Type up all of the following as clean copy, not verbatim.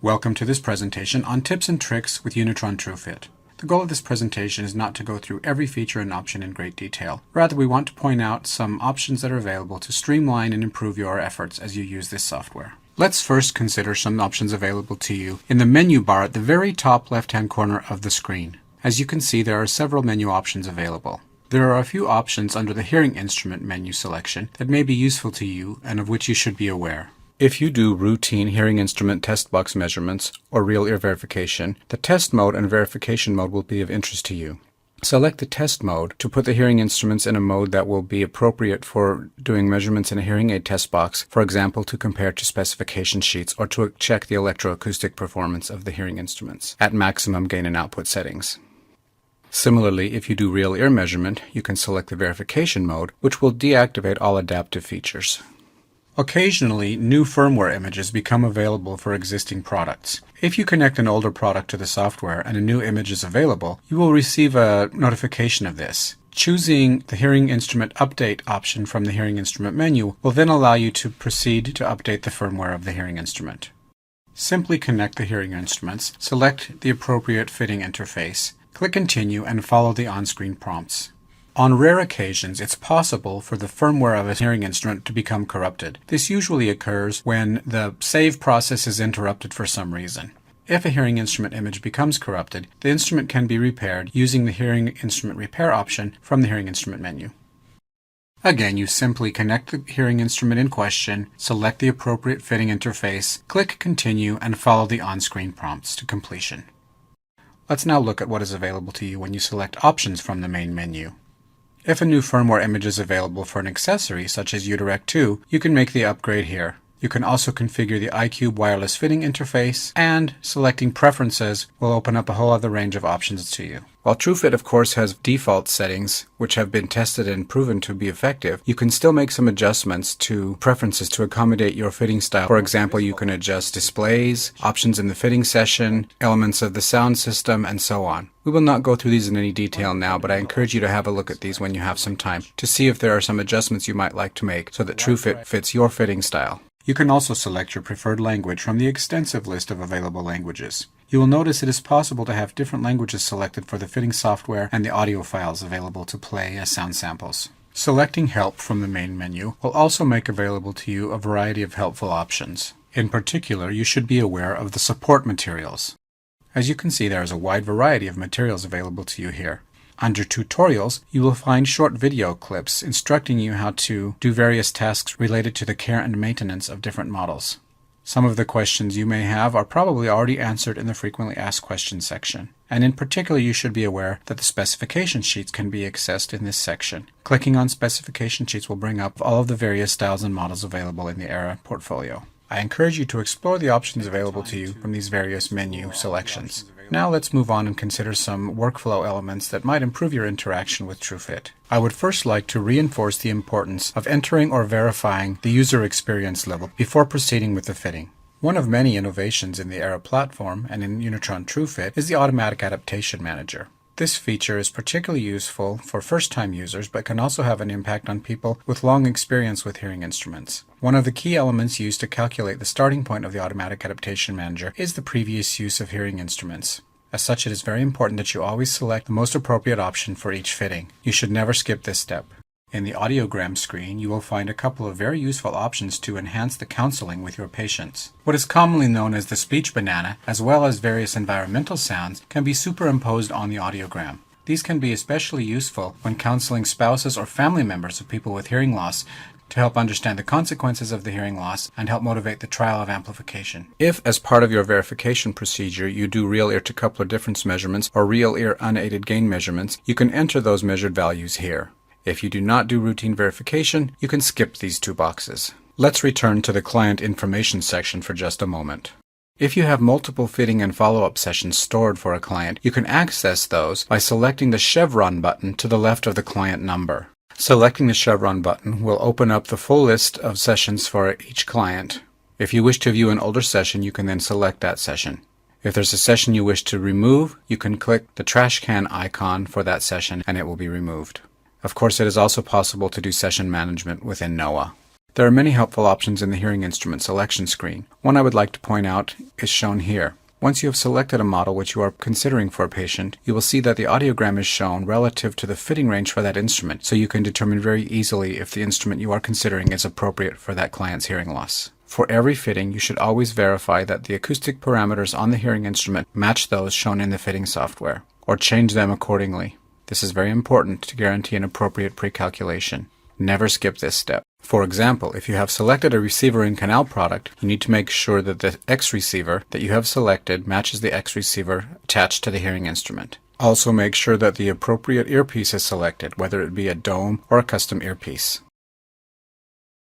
Welcome to this presentation on tips and tricks with Unitron TrueFit. The goal of this presentation is not to go through every feature and option in great detail. Rather, we want to point out some options that are available to streamline and improve your efforts as you use this software. Let's first consider some options available to you in the menu bar at the very top left-hand corner of the screen. As you can see, there are several menu options available. There are a few options under the hearing instrument menu selection that may be useful to you and of which you should be aware. If you do routine hearing instrument test box measurements or real ear verification, the test mode and verification mode will be of interest to you. Select the test mode to put the hearing instruments in a mode that will be appropriate for doing measurements in a hearing aid test box, for example, to compare to specification sheets or to check the electroacoustic performance of the hearing instruments at maximum gain and output settings. Similarly, if you do real ear measurement, you can select the verification mode, which will deactivate all adaptive features. Occasionally, new firmware images become available for existing products. If you connect an older product to the software and a new image is available, you will receive a notification of this. Choosing the Hearing Instrument Update option from the Hearing Instrument menu will then allow you to proceed to update the firmware of the hearing instrument. Simply connect the hearing instruments, select the appropriate fitting interface, click Continue, and follow the on-screen prompts. On rare occasions, it's possible for the firmware of a hearing instrument to become corrupted. This usually occurs when the save process is interrupted for some reason. If a hearing instrument image becomes corrupted, the instrument can be repaired using the Hearing Instrument Repair option from the Hearing Instrument menu. Again, you simply connect the hearing instrument in question, select the appropriate fitting interface, click Continue, and follow the on-screen prompts to completion. Let's now look at what is available to you when you select options from the main menu. If a new firmware image is available for an accessory such as UDirect 2, you can make the upgrade here. You can also configure the iCube wireless fitting interface, and selecting preferences will open up a whole other range of options to you. While TrueFit of course has default settings which have been tested and proven to be effective, you can still make some adjustments to preferences to accommodate your fitting style. For example, you can adjust displays, options in the fitting session, elements of the sound system, and so on. We will not go through these in any detail now, but I encourage you to have a look at these when you have some time to see if there are some adjustments you might like to make so that TrueFit fits your fitting style. You can also select your preferred language from the extensive list of available languages. You will notice it is possible to have different languages selected for the fitting software and the audio files available to play as sound samples. Selecting Help from the main menu will also make available to you a variety of helpful options. In particular, you should be aware of the support materials. As you can see, there is a wide variety of materials available to you here. Under Tutorials, you will find short video clips instructing you how to do various tasks related to the care and maintenance of different models. Some of the questions you may have are probably already answered in the Frequently Asked Questions section. And in particular, you should be aware that the specification sheets can be accessed in this section. Clicking on specification sheets will bring up all of the various styles and models available in the ERA portfolio. I encourage you to explore the options available to you from these various menu selections. Now let's move on and consider some workflow elements that might improve your interaction with TrueFit. I would first like to reinforce the importance of entering or verifying the user experience level before proceeding with the fitting. One of many innovations in the ERA platform and in Unitron TrueFit is the Automatic Adaptation Manager. This feature is particularly useful for first-time users, but can also have an impact on people with long experience with hearing instruments. One of the key elements used to calculate the starting point of the Automatic Adaptation Manager is the previous use of hearing instruments. As such, it is very important that you always select the most appropriate option for each fitting. You should never skip this step. In the audiogram screen, you will find a couple of very useful options to enhance the counseling with your patients. What is commonly known as the speech banana, as well as various environmental sounds, can be superimposed on the audiogram. These can be especially useful when counseling spouses or family members of people with hearing loss to help understand the consequences of the hearing loss and help motivate the trial of amplification. If, as part of your verification procedure, you do real ear to coupler difference measurements or real ear unaided gain measurements, you can enter those measured values here. If you do not do routine verification, you can skip these two boxes. Let's return to the client information section for just a moment. If you have multiple fitting and follow-up sessions stored for a client, you can access those by selecting the chevron button to the left of the client number. Selecting the chevron button will open up the full list of sessions for each client. If you wish to view an older session, you can then select that session. If there's a session you wish to remove, you can click the trash can icon for that session and it will be removed. Of course, it is also possible to do session management within NOAA. There are many helpful options in the hearing instrument selection screen. One I would like to point out is shown here. Once you have selected a model which you are considering for a patient, you will see that the audiogram is shown relative to the fitting range for that instrument, so you can determine very easily if the instrument you are considering is appropriate for that client's hearing loss. For every fitting, you should always verify that the acoustic parameters on the hearing instrument match those shown in the fitting software, or change them accordingly. This is very important to guarantee an appropriate pre-calculation. Never skip this step. For example, if you have selected a receiver in canal product, you need to make sure that the X receiver that you have selected matches the X receiver attached to the hearing instrument. Also make sure that the appropriate earpiece is selected, whether it be a dome or a custom earpiece.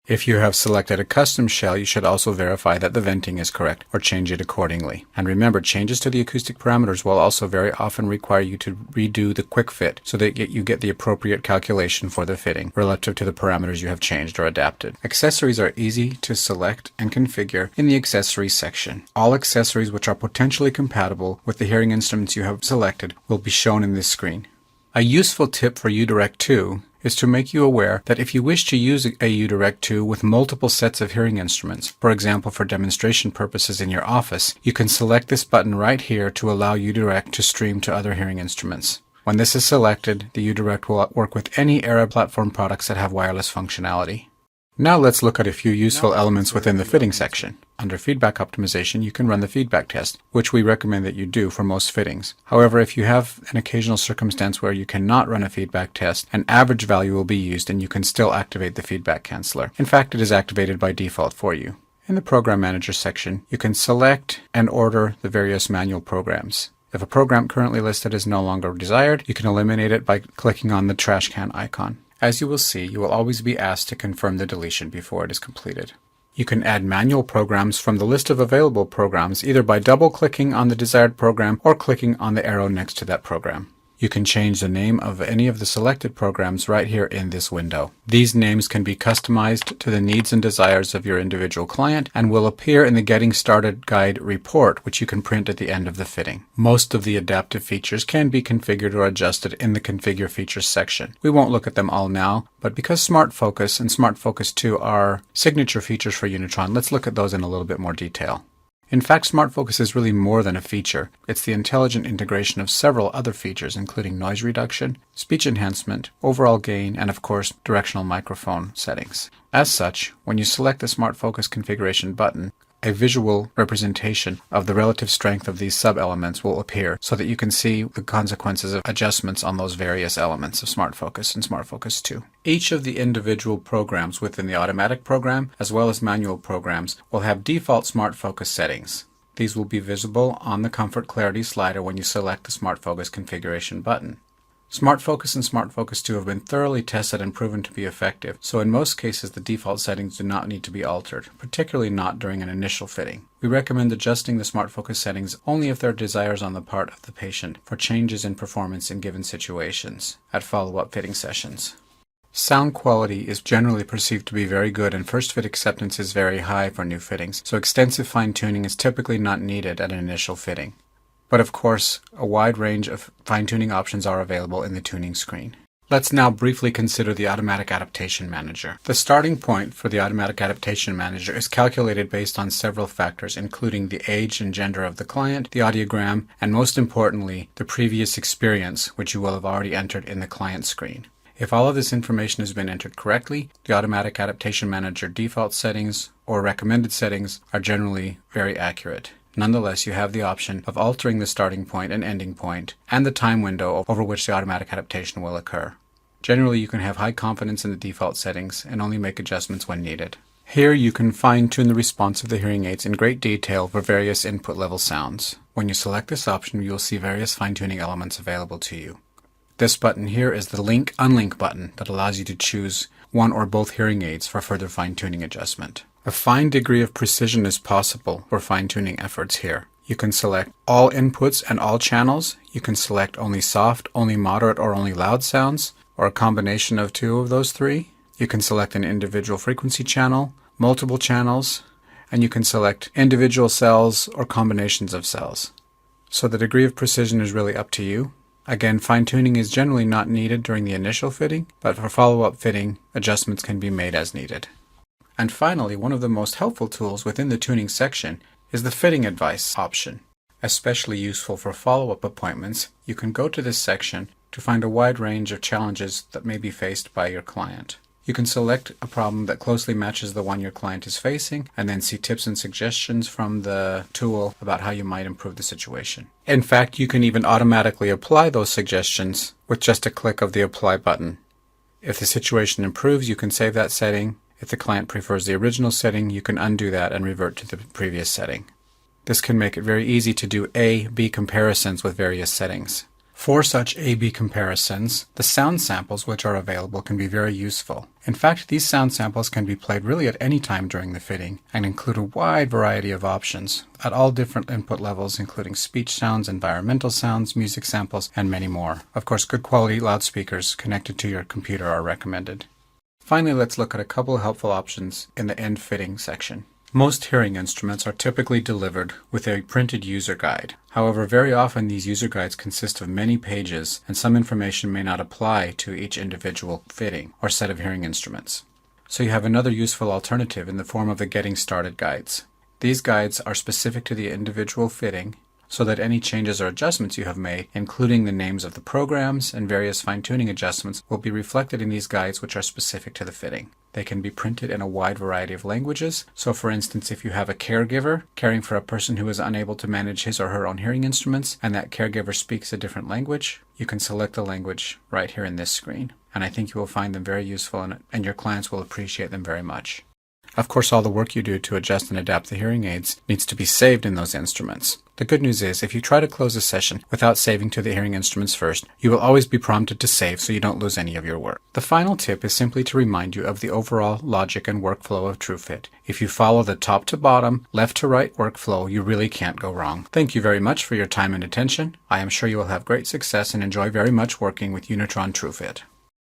If you have selected a custom shell, you should also verify that the venting is correct or change it accordingly. And remember, changes to the acoustic parameters will also very often require you to redo the quick fit so that you get the appropriate calculation for the fitting relative to the parameters you have changed or adapted. Accessories are easy to select and configure in the accessories section. All accessories which are potentially compatible with the hearing instruments you have selected will be shown in this screen. A useful tip for UDirect 2 is to make you aware that if you wish to use a UDirect 2 with multiple sets of hearing instruments, for example for demonstration purposes in your office, you can select this button right here to allow UDirect to stream to other hearing instruments. When this is selected, the UDirect will work with any Era platform products that have wireless functionality. Now let's look at a few useful elements within the fitting section. Under feedback optimization, you can run the feedback test, which we recommend that you do for most fittings. However, if you have an occasional circumstance where you cannot run a feedback test, an average value will be used and you can still activate the feedback canceller. In fact, it is activated by default for you. In the Program Manager section, you can select and order the various manual programs. If a program currently listed is no longer desired, you can eliminate it by clicking on the trash can icon. As you will see, you will always be asked to confirm the deletion before it is completed. You can add manual programs from the list of available programs either by double-clicking on the desired program or clicking on the arrow next to that program. You can change the name of any of the selected programs right here in this window. These names can be customized to the needs and desires of your individual client and will appear in the Getting Started Guide report, which you can print at the end of the fitting. Most of the adaptive features can be configured or adjusted in the Configure Features section. We won't look at them all now, but because Smart Focus and Smart Focus 2 are signature features for Unitron, let's look at those in a little bit more detail. In fact, Smart Focus is really more than a feature. It's the intelligent integration of several other features, including noise reduction, speech enhancement, overall gain, and of course, directional microphone settings. As such, when you select the Smart Focus configuration button, a visual representation of the relative strength of these sub-elements will appear so that you can see the consequences of adjustments on those various elements of Smart Focus and Smart Focus 2. Each of the individual programs within the automatic program, as well as manual programs, will have default Smart Focus settings. These will be visible on the Comfort Clarity slider when you select the Smart Focus configuration button. Smart Focus and Smart Focus 2 have been thoroughly tested and proven to be effective, so in most cases the default settings do not need to be altered, particularly not during an initial fitting. We recommend adjusting the Smart Focus settings only if there are desires on the part of the patient for changes in performance in given situations at follow-up fitting sessions. Sound quality is generally perceived to be very good and first fit acceptance is very high for new fittings, so extensive fine-tuning is typically not needed at an initial fitting. But of course, a wide range of fine-tuning options are available in the tuning screen. Let's now briefly consider the Automatic Adaptation Manager. The starting point for the Automatic Adaptation Manager is calculated based on several factors, including the age and gender of the client, the audiogram, and most importantly, the previous experience, which you will have already entered in the client screen. If all of this information has been entered correctly, the Automatic Adaptation Manager default settings or recommended settings are generally very accurate. Nonetheless, you have the option of altering the starting point and ending point and the time window over which the automatic adaptation will occur. Generally, you can have high confidence in the default settings and only make adjustments when needed. Here you can fine-tune the response of the hearing aids in great detail for various input level sounds. When you select this option, you will see various fine-tuning elements available to you. This button here is the Link/Unlink button that allows you to choose one or both hearing aids for further fine-tuning adjustment. A fine degree of precision is possible for fine-tuning efforts here. You can select all inputs and all channels. You can select only soft, only moderate, or only loud sounds, or a combination of two of those three. You can select an individual frequency channel, multiple channels, and you can select individual cells or combinations of cells. So the degree of precision is really up to you. Again, fine-tuning is generally not needed during the initial fitting, but for follow-up fitting, adjustments can be made as needed. And finally, one of the most helpful tools within the tuning section is the fitting advice option. Especially useful for follow-up appointments, you can go to this section to find a wide range of challenges that may be faced by your client. You can select a problem that closely matches the one your client is facing, and then see tips and suggestions from the tool about how you might improve the situation. In fact, you can even automatically apply those suggestions with just a click of the Apply button. If the situation improves, you can save that setting. If the client prefers the original setting, you can undo that and revert to the previous setting. This can make it very easy to do A/B comparisons with various settings. For such A/B comparisons, the sound samples which are available can be very useful. In fact, these sound samples can be played really at any time during the fitting and include a wide variety of options at all different input levels, including speech sounds, environmental sounds, music samples, and many more. Of course, good quality loudspeakers connected to your computer are recommended. Finally, let's look at a couple of helpful options in the end fitting section. Most hearing instruments are typically delivered with a printed user guide. However, very often these user guides consist of many pages, and some information may not apply to each individual fitting or set of hearing instruments. So you have another useful alternative in the form of the Getting Started guides. These guides are specific to the individual fitting, so that any changes or adjustments you have made, including the names of the programs and various fine-tuning adjustments, will be reflected in these guides which are specific to the fitting. They can be printed in a wide variety of languages. So for instance, if you have a caregiver caring for a person who is unable to manage his or her own hearing instruments, and that caregiver speaks a different language, you can select the language right here in this screen. And I think you will find them very useful, and your clients will appreciate them very much. Of course, all the work you do to adjust and adapt the hearing aids needs to be saved in those instruments. The good news is, if you try to close a session without saving to the hearing instruments first, you will always be prompted to save so you don't lose any of your work. The final tip is simply to remind you of the overall logic and workflow of TrueFit. If you follow the top to bottom, left to right workflow, you really can't go wrong. Thank you very much for your time and attention. I am sure you will have great success and enjoy very much working with Unitron TrueFit.